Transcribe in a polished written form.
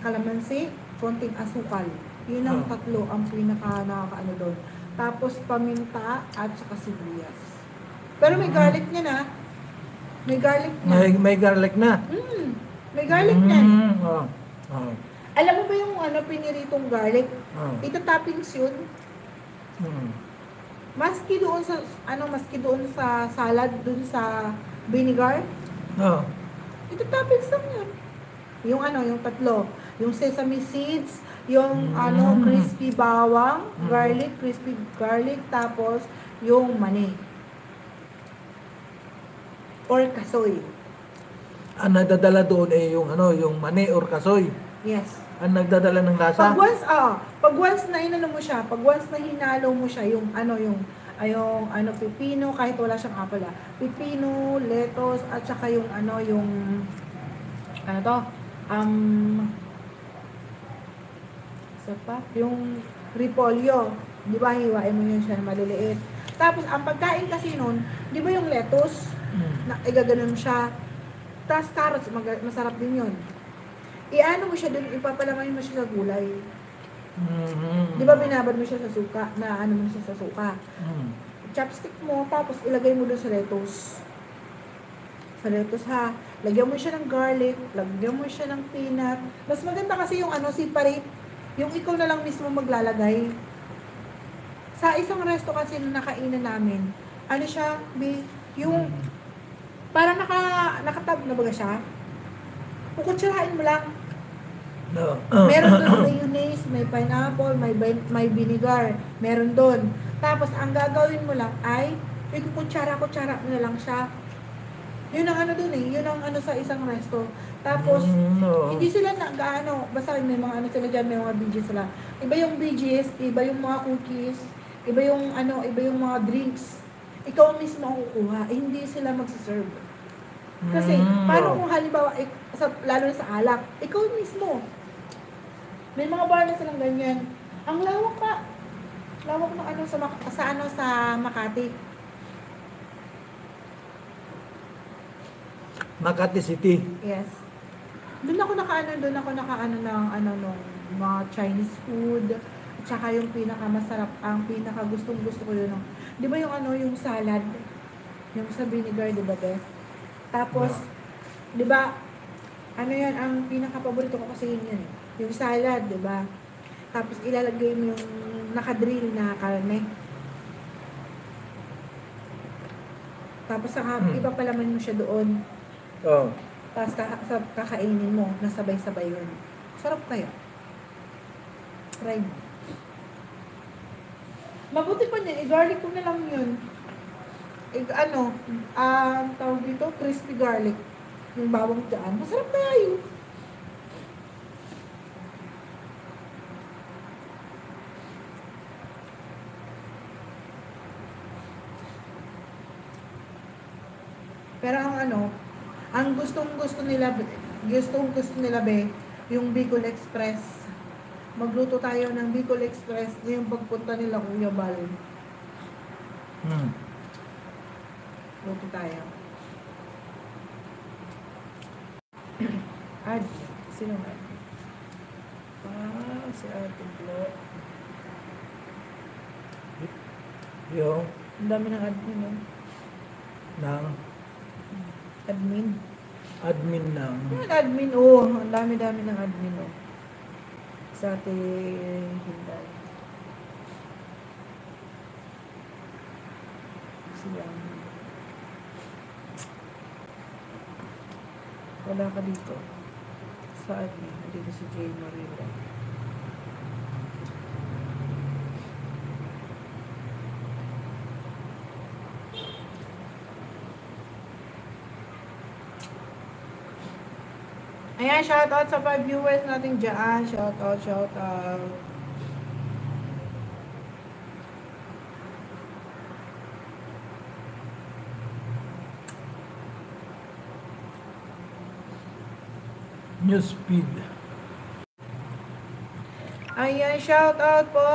kalamansi, konting asukal. Yun ang tatlo ang pinaka nakakaano doon. Tapos paminta at saka sibuyas. Pero may garlic niya na. May garlic na. May garlic na. May garlic na. Oh. Alam mo ba yung piniritong garlic? Ito toppings yun. Maski doon sa salad, doon sa vinegar. Ito toppings lang yun. Yung tatlo. Yung sesame seeds, yung crispy bawang, crispy garlic, tapos yung mani. Or kasoy. Ang nagdadala doon ay yung mani or kasoy. Yes. Ang nagdadala ng lasa. Pag once na inano mo siya, pag once na hinalo mo siya, yung pipino, kahit wala siyang apple, pipino, lettuce, at saka yung yung repolyo. Di ba, hiwain mo yun siya maliliit. Tapos, ang pagkain kasi nun, di ba yung lettuce, na igaganon siya. Tapos carrots, masarap din yun. Iano mo siya dun, ipapalamayin mo siya sa gulay. Di ba binabad mo siya sa suka, mo siya sa suka. Chopstick mo, tapos ilagay mo dun sa lettuce. Sa lettuce ha. Lagyan mo siya ng garlic, lagyan mo siya ng peanut. Mas maganda kasi yung separate, yung ikaw na lang mismo maglalagay. Sa isang resto kasi na nakainan namin, yung parang nakatab na baga siya. Kukutsarain mo lang. Meron doon mayonnaise, may pineapple, may vinegar. Meron doon. Tapos, ang gagawin mo lang ay, kukutsara mo na lang siya. Yun ang doon yun ang sa isang resto. Tapos, hindi sila basta may mga sila dyan, may mga BGs sila. Iba yung BGs, iba yung mga cookies, iba yung mga drinks. Ikaw mismo ang kukuha, hindi sila magsaserve. Kasi, paano kung halimbawa, lalo na sa alak, ikaw mismo. May mga bar na silang ganyan. Ang lawak pa. Lawak na sa Makati. Makati City. Yes. Doon ako nakaano ng mga Chinese food. At saka yung pinakamasarap, ang pinakagustong-gusto ko yun. Di ba yung salad? Yung sa vinegar, di ba, Beth? Tapos, di ba, yan, ang pinaka-paborito ko kasi yun. Yung salad, di ba? Tapos, ilalagay mo yung nakadrill na karne. Tapos, ipapalaman mo siya doon. Tapos, kakainin mo, nasabay-sabay yun. Sarap kaya. Try mo. Mabuti pa niya, i-garlic ko na lang yun. Tawag dito, crispy garlic. Yung bawang dyan. Masarap kaya yun. Pero ang gustong-gusto nila, yung Bicol Express. Magluto tayo ng Bicol Express yung pagpunta nila Kuya Bal. Luto tayo. Ad. Sino nga? Si Ate Glo. Yung? Ang dami ng admin, no? Admin. Admin ng? Admin, ang dami-dami ng admin, sa Ate Hinday. Siyang. Wala ka dito. Sa admin. Dito si Jay Marila. Ayan, shoutout sa 5 viewers natin dyan. Shoutout. Newsfeed. Ayan, shoutout po.